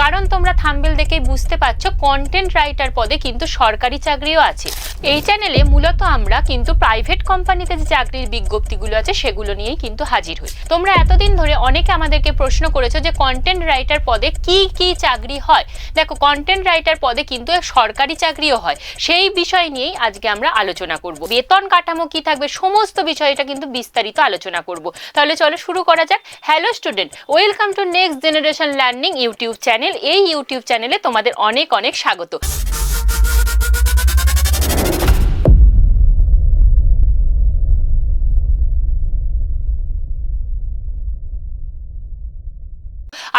কারণ তোমরা থাম্বনেল দেখেই বুঝতে পারছো কন্টেন্ট রাইটার পদে কিন্তু সরকারি চাকরিও আছে। এই চ্যানেলে মূলত আমরা কিন্তু প্রাইভেট কোম্পানিতে যে চাকরির বিজ্ঞপ্তিগুলো আছে সেগুলো নিয়েই কিন্তু হাজির হই। তোমরা এতদিন ধরে অনেকে আমাদেরকে প্রশ্ন করেছো যে কন্টেন্ট রাইটার পদে কি কি চাকরি হয়। দেখো, কন্টেন্ট রাইটার পদে কিন্তু সরকারি চাকরিও হয়, সেই বিষয় নিয়েই আজকে আমরা আলোচনা করব। বেতন কাঠামো কি থাকবে সমস্ত বিষয়টা কিন্তু বিস্তারিত আলোচনা করব। তাহলে চলো শুরু করা যাক। Hello student, welcome to next generation learning YouTube channel. এই ইউটিউব চ্যানেলে তোমাদের অনেক অনেক স্বাগত।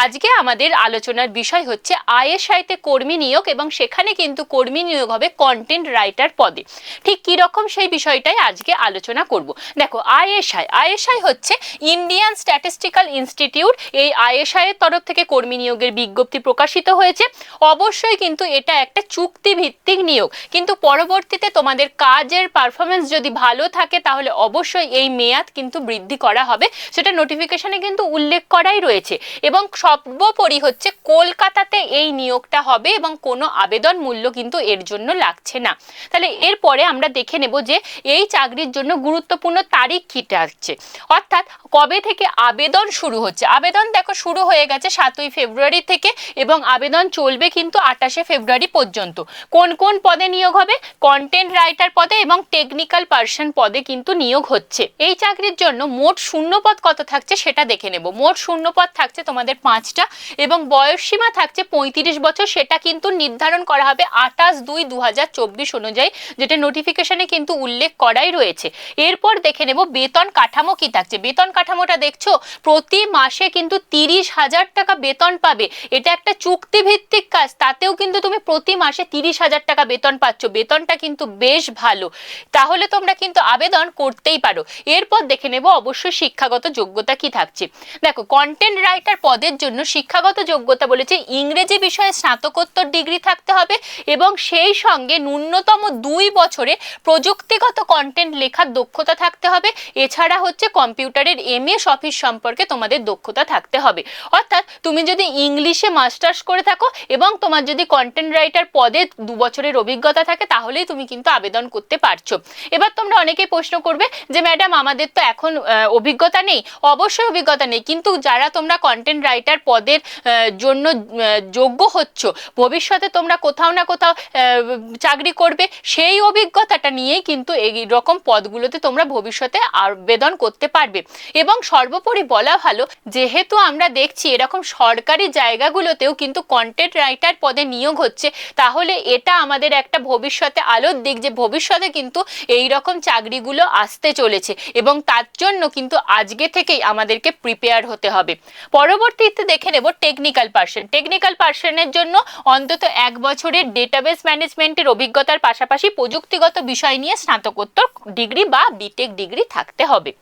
আজকে আমাদের আলোচনার বিষয় হচ্ছে আইএসআইতে কর্মী নিয়োগ, এবং সেখানে কিন্তু কর্মী নিয়োগ হবে কন্টেন্ট রাইটার পদে। ঠিক কি রকম সেই বিষয়টাই আজকে আলোচনা করব। দেখো, আইএসআই হচ্ছে ইন্ডিয়ান স্ট্যাটিস্টিক্যাল ইনস্টিটিউট। এই আইএসআই এর তরফ থেকে কর্মী নিয়োগের বিজ্ঞপ্তি প্রকাশিত হয়েছে। অবশ্যই কিন্তু এটা একটা চুক্তিভিত্তিক নিয়োগ, কিন্তু পরবর্তীতে তোমাদের কাজের পারফরমেন্স যদি ভালো থাকে তাহলে অবশ্যই এই মেয়াদ কিন্তু বৃদ্ধি করা হবে, সেটা নোটিফিকেশনে কিন্তু উল্লেখ করাই রয়েছে। এবং সর্বোপরি হচ্ছে কলকাতাতে এই নিয়োগটা হবে এবং কোনো আবেদন মূল্য কিন্তু এর জন্য লাগছে না। তাহলে এরপরে আমরা দেখে নেব যে এই চাকরির জন্য গুরুত্বপূর্ণ তারিখ কি থাকছে, অর্থাৎ কবে থেকে আবেদন শুরু হচ্ছে। আবেদন দেখো শুরু হয়ে গেছে 7ই ফেব্রুয়ারি থেকে এবং আবেদন চলবে কিন্তু 28শে ফেব্রুয়ারি পর্যন্ত। কোন কোন পদে নিয়োগ হবে? কন্টেন্ট রাইটার পদে এবং টেকনিক্যাল পার্সন পদে কিন্তু নিয়োগ হচ্ছে। এই চাকরির জন্য মোট শূন্যপদ কত থাকছে সেটা দেখে নেব। মোট শূন্যপদ থাকছে তোমাদের 5টা এবং বয়স সীমা থাকছে 35 বছর। সেটা কিন্তু নির্ধারণ করা হবে 28/2/2024 অনুযায়ী, যেটা নোটিফিকেশনে কিন্তু উল্লেখ করাই রয়েছে। এরপর দেখে নেব বেতন কাঠামো কি থাকছে। বেতন কাঠামোটা দেখছো, প্রতি মাসে কিন্তু 30,000 টাকা বেতন পাবে। এটা একটা চুক্তিভিত্তিক কাজ, তাতেও কিন্তু তুমি প্রতি মাসে 30,000 টাকা বেতন পাচ্ছ। বেতনটা কিন্তু বেশ ভালো, তাহলে তোমরা কিন্তু আবেদন করতেই পারো। এরপর দেখে নেব অবশ্যই শিক্ষাগত যোগ্যতা কি থাকছে। দেখো, কন্টেন্ট রাইটার পদের জন্য শিক্ষাগত যোগ্যতা বলেছে ইংরেজি বিষয়ে স্নাতকোত্তর ডিগ্রি থাকতে হবে এবং সেই সঙ্গে ন্যূনতম 2 বছরে প্রযুক্তিগত কন্টেন্ট লেখার দক্ষতা থাকতে হবে। এছাড়া হচ্ছে কম্পিউটারের এমএস অফিস সম্পর্কে তোমাদের দক্ষতা থাকতে হবে। অর্থাৎ তুমি যদি ইংলিশে মাস্টার্স করে থাকো এবং তোমার যদি কন্টেন্ট রাইটার পদে 2 বছরের অভিজ্ঞতা থাকে তাহলেই তুমি কিন্তু আবেদন করতে পারছো। এবার তোমরা অনেকেই প্রশ্ন করবে যে ম্যাডাম আমাদের তো এখন অভিজ্ঞতা নেই। অবশ্যই অভিজ্ঞতা নেই, কিন্তু যারা তোমরা কন্টেন্ট রাইটার পদের জন্য যোগ্য হচ্ছ, ভবিষ্যতে তোমরা কোথাও না কোথাও চাকরি করবে, সেই অভিজ্ঞতাটা নিয়েই কিন্তু এই রকম পদগুলোতে তোমরা ভবিষ্যতে আবেদন করতে পারবে। এবং সর্বোপরি বলা ভালো, যেহেতু আমরা দেখছি এরকম সরকারি জায়গাগুলোতেও কিন্তু কন্টেন্ট রাইটার পদে নিয়োগ হচ্ছে, তাহলে এটা আমাদের একটা ভবিষ্যতে আলোর দিক যে ভবিষ্যতে কিন্তু এই রকম চাকরিগুলো আসতে চলেছে এবং তার জন্য কিন্তু আজকে থেকেই আমাদেরকে প্রিপেয়ার হতে হবে। পরবর্তীতে দেখে নেব টেকনিক্যাল পার্সন। টেকনিক্যাল পার্সনের জন্য অন্তত 1 বছরের ডেটাবেস ম্যানেজমেন্টের অভিজ্ঞতার পাশাপাশি প্রযুক্তিগত বিষয় নিয়ে স্নাতকোত্তর ডিগ্রি বা বিটেক ডিগ্রি থাকতে হবে।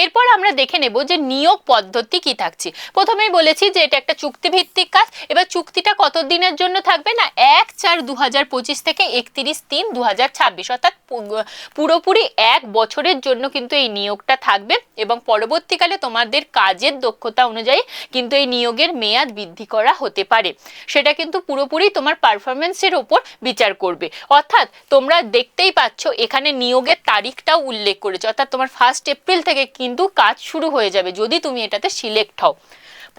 এরপর আমরা দেখে নেব যে নিয়োগ পদ্ধতি কি থাকছে। প্রথমেই বলেছি যে এটা একটা চুক্তিভিত্তিক কাজ। এবার চুক্তিটা কত দিনের জন্য থাকবে না, 1/4/2025 থেকে 31/3/2026, অর্থাৎ পুরোপুরি 1 বছরের জন্য কিন্তু এই নিয়োগটা থাকবে এবং পরবর্তীকালে তোমাদের কাজের দক্ষতা অনুযায়ী কিন্তু এই নিয়োগের মেয়াদ বৃদ্ধি করা হতে পারে। সেটা কিন্তু পুরোপুরি তোমার পারফরমেন্সের উপর বিচার করবে। অর্থাৎ তোমরা দেখতেই পাচ্ছ এখানে নিয়োগের তারিখটাও উল্লেখ করেছে, অর্থাৎ তোমার 1 এপ্রিল থেকে কিন্তু কাজ শুরু হয়ে যাবে যদি তুমি এটাতে সিলেক্ট হও।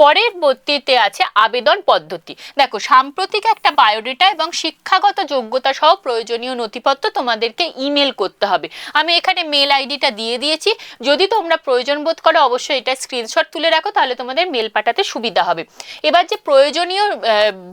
পরবর্তীতে আছে আবেদন পদ্ধতি। দেখো, সাম্প্রতিক একটা বায়োডেটা এবং শিক্ষাগত যোগ্যতা সহ প্রয়োজনীয় নথিপত্র তোমাদেরকে ইমেল করতে হবে। আমি এখানে মেল আইডিটা দিয়ে দিয়েছি, যদি তোমরা প্রয়োজন বোধ করো অবশ্যই এটা স্ক্রিনশট তুলে রাখো, তাহলে তোমাদের মেল পাঠাতে সুবিধা হবে। এবার যে প্রয়োজনীয়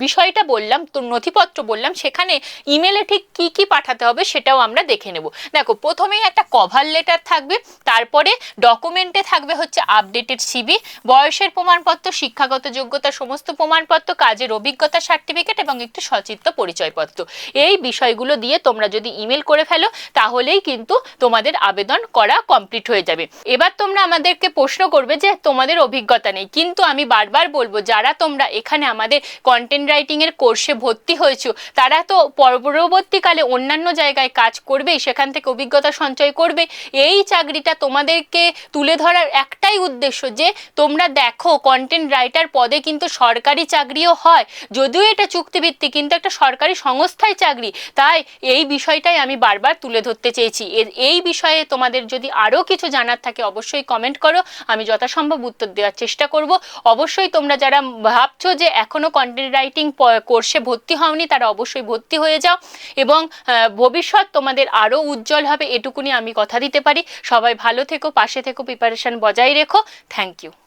বিষয়টা বললাম, তো নথিপত্র বললাম, সেখানে ইমেলে ঠিক কি কি পাঠাতে হবে সেটাও আমরা দেখে নেব। দেখো, প্রথমেই একটা কভার লেটার থাকবে, তারপরে ডকুমেন্টে থাকবে হচ্ছে আপডেটেড সিভি, বয়সের প্রমাণপত্র, শিক্ষাগত যোগ্যতা সমস্ত প্রমাণপত্র, কাজের অভিজ্ঞতা সার্টিফিকেট এবং একটি সচিত্র পরিচয়পত্র। এই বিষয়গুলো দিয়ে তোমরা যদি ইমেল করে ফেলো তাহলেই কিন্তু তোমাদের আবেদন করা কমপ্লিট হয়ে যাবে। এবার তোমরা আমাদেরকে প্রশ্ন করবে যে তোমাদের অভিজ্ঞতা নেই, কিন্তু আমি বারবার বলবো যারা তোমরা এখানে আমাদের কন্টেন্ট রাইটিং এর কোর্সে ভর্তি হয়েছো তারা তো পরবর্তীকালে অন্যান্য জায়গায় কাজ করবেই, সেখান থেকে অভিজ্ঞতা সঞ্চয় করবে। এই চাকরিটা তোমাদেরকে তুলে ধরার একটাই উদ্দেশ্য যে তোমরা দেখো কন্টেন্ট কন্টেন্ট রাইটার পদে কিন্তু সরকারি চাকরিও হয়, যদিও এটা চুক্তিভিত্তিক, কিন্তু একটা সরকারি সংস্থায় চাকরি। তাই এই বিষয়টাই আমি বারবার তুলে ধরতে চেয়েছি। এই বিষয়ে তোমাদের যদি আরও কিছু জানার থাকে অবশ্যই কমেন্ট করো, আমি যথাসম্ভব উত্তর দেওয়ার চেষ্টা করব। অবশ্যই তোমরা যারা ভাবছো যে এখনো কন্টেন্ট রাইটিং কোর্সে ভর্তি হওনি তারা অবশ্যই ভর্তি হয়ে যাও, এবং ভবিষ্যৎ তোমাদের আরও উজ্জ্বল হবে, এটুকুনি আমি কথা দিতে পারি। সবাই ভালো থেকো, পাশে থেকো, প্রিপারেশন বজায় রেখো। Thank you.